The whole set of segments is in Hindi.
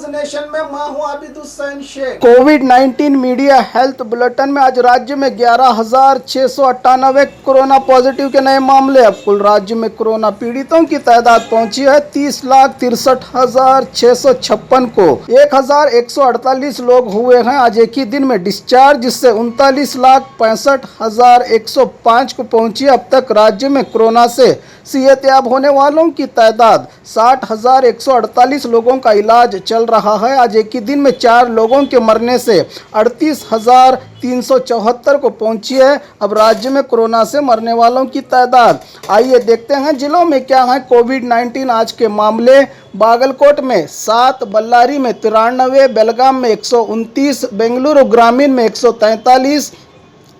नेशन में मैं हूं आबिद हुसैन शेख। कोविड-19 मीडिया हेल्थ बुलेटिन में आज राज्य में 11,698 कोरोना पॉजिटिव के नए मामले। अब कुल राज्य में कोरोना पीड़ितों की तादाद पहुंची है 30,63,656 को। 1,148 लोग हुए हैं आज एक ही दिन में डिस्चार्ज, जिससे 39,65,105 को पहुंची। अब तक राज्य में कोरोना से सेहतयाब होने वालों की तादाद 60,148 लोगों का इलाज चल रहा है। आज एक ही दिन में 4 लोगों के मरने से 38,374 को पहुंची है अब राज्य में कोरोना से मरने वालों की तादाद। आइए देखते हैं जिलों में क्या है कोविड-19 आज के मामले। बागलकोट में 7, बल्लारी में 93, बेलगाम में 129, बेंगलुरु ग्रामीण में 143,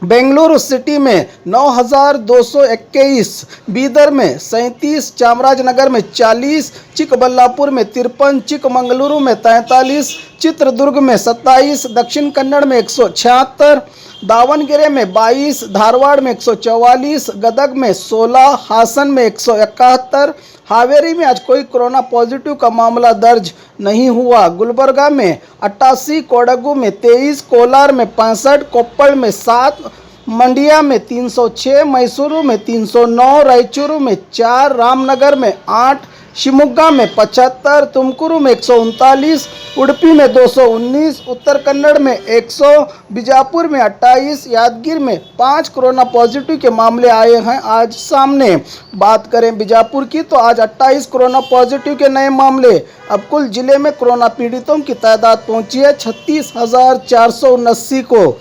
बेंगलुरु सिटी में 9,221, बीदर में 37, चामराजनगर में 40, चिकबल्लापुर में 53, चिकमंगलुरु में 43, चित्रदुर्ग में 27, दक्षिण कन्नड़ में 176, दावणगेरे में 22, धारवाड़ में 144, गदग में 16, हासन में 171, हावेरी में आज कोई कोरोना पॉजिटिव का मामला दर्ज नहीं हुआ। गुलबर्गा में 88, कोडगु में 23, कोलार में 65, कोप्पल में 7, मंडिया में 306, मैसूरू में 309, रायचूरू में 4, रामनगर में 8, शिवमोगा में 75, तुमकुरु में 139, उडुपी में 219, उत्तर कन्नड़ में 100, बीजापुर में 28, यादगीर में 5 कोरोना पॉजिटिव के मामले आए हैं आज सामने। बात करें बीजापुर की तो आज 28 कोरोना पॉजिटिव के नए मामले। अब कुल जिले में कोरोना पीड़ितों की तादाद पहुंची है 36,479 को।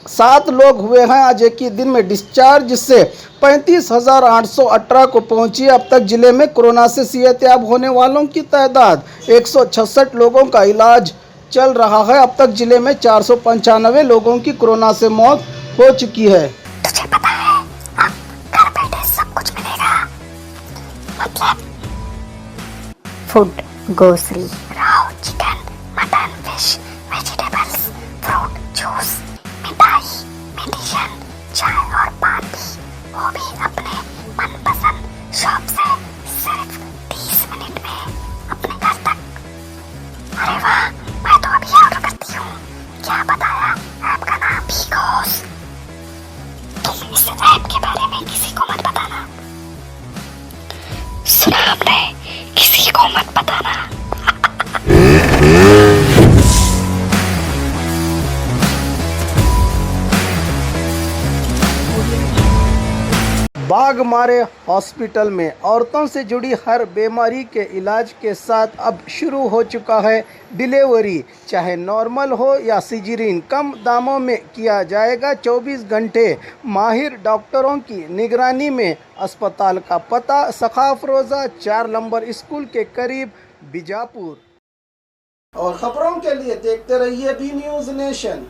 7 लोग हुए हैं आज एक ही दिन में डिस्चार्ज, जिससे 35,818 को पहुंची। अब तक जिले में कोरोना से सेहतयाब होने वालों की तादाद 166 लोगों का इलाज चल रहा है। अब तक जिले में 495 लोगों की कोरोना से मौत हो चुकी है। तुझे पता है अब घर बैठे सब कुछ मिलेगा, मतलब food, grocery, Rao, chicken, mutton, fish, vegetables, fruit, juice, मिठाई, मेडिसिन, चाय और पानी, वो भी अपने मनपसंद शॉप से सिर्फ 30 मिनट में अपने घर तक। अरे वाह, मैं तो अभी ऑर्डर करती हूँ। क्या बताया ऐप का नाम? बिगोस। तुम इस ऐप के बारे में किसी को मत बताना। सुना हमने, किसी को मत बताना। बाघमारे हॉस्पिटल में औरतों से जुड़ी हर बीमारी के इलाज के साथ अब शुरू हो चुका है डिलीवरी। चाहे नॉर्मल हो या सिजेरियन, कम दामों में किया जाएगा। 24 घंटे माहिर डॉक्टरों की निगरानी में। अस्पताल का पता सखाफ रोज़ा 4 नंबर स्कूल के करीब, बीजापुर। और खबरों के लिए देखते रहिए बी न्यूज़ नेशन।